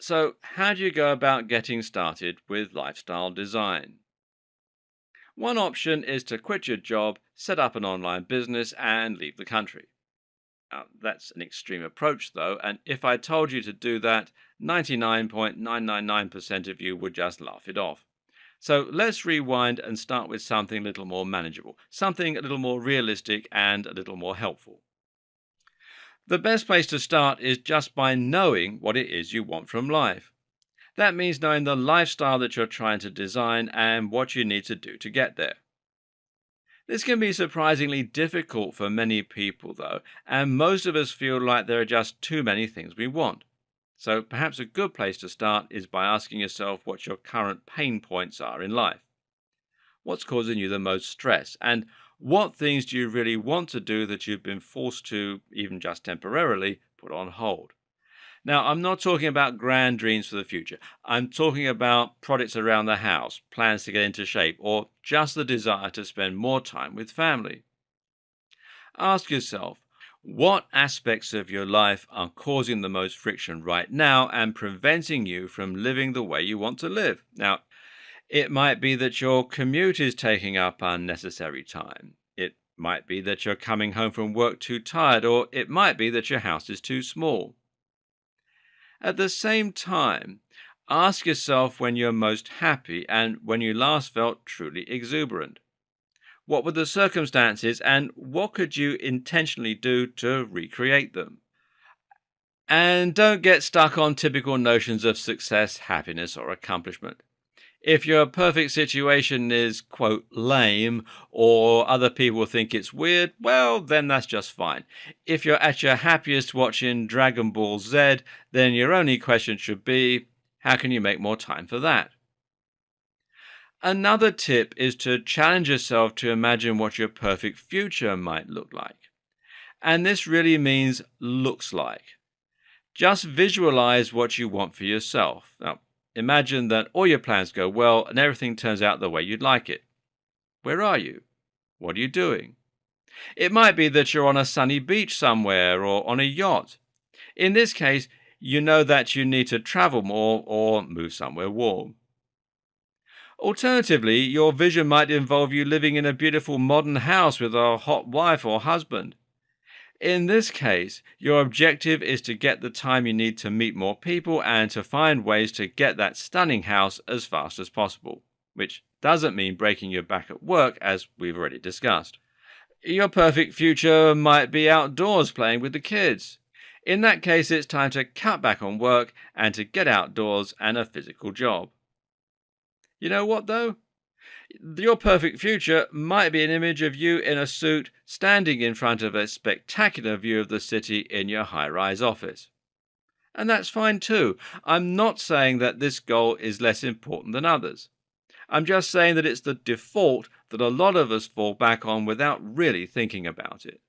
So, how do you go about getting started with lifestyle design? One option is to quit your job, set up an online business, and leave the country. Now, that's an extreme approach, though, and if I told you to do that, 99.999% of you would just laugh it off. So, let's rewind and start with something a little more manageable, something a little more realistic, and a little more helpful. The best place to start is just by knowing what it is you want from life. That means knowing the lifestyle that you're trying to design and what you need to do to get there. This can be surprisingly difficult for many people, though, and most of us feel like there are just too many things we want. So perhaps a good place to start is by asking yourself what your current pain points are in life. What's causing you the most stress? And what things do you really want to do that you've been forced to, even just temporarily, put on hold? Now, I'm not talking about grand dreams for the future. I'm talking about projects around the house, plans to get into shape, or just the desire to spend more time with family. Ask yourself, what aspects of your life are causing the most friction right now and preventing you from living the way you want to live? Now, it might be that your commute is taking up unnecessary time. It might be that you're coming home from work too tired, or it might be that your house is too small. At the same time, ask yourself when you're most happy and when you last felt truly exuberant. What were the circumstances and what could you intentionally do to recreate them? And don't get stuck on typical notions of success, happiness, or accomplishment. If your perfect situation is, quote, lame, or other people think it's weird, well, then that's just fine. If you're at your happiest watching Dragon Ball Z, then your only question should be, how can you make more time for that? Another tip is to challenge yourself to imagine what your perfect future might look like. And this really means looks like. Just visualize what you want for yourself. Now, imagine that all your plans go well and everything turns out the way you'd like it. Where are you? What are you doing? It might be that you're on a sunny beach somewhere or on a yacht. In this case, you know that you need to travel more or move somewhere warm. Alternatively, your vision might involve you living in a beautiful modern house with a hot wife or husband. In this case, your objective is to get the time you need to meet more people and to find ways to get that stunning house as fast as possible, which doesn't mean breaking your back at work, as we've already discussed. Your perfect future might be outdoors playing with the kids. In that case, it's time to cut back on work and to get outdoors and a physical job. You know what, though? Your perfect future might be an image of you in a suit standing in front of a spectacular view of the city in your high rise office. And that's fine too. I'm not saying that this goal is less important than others. I'm just saying that it's the default that a lot of us fall back on without really thinking about it.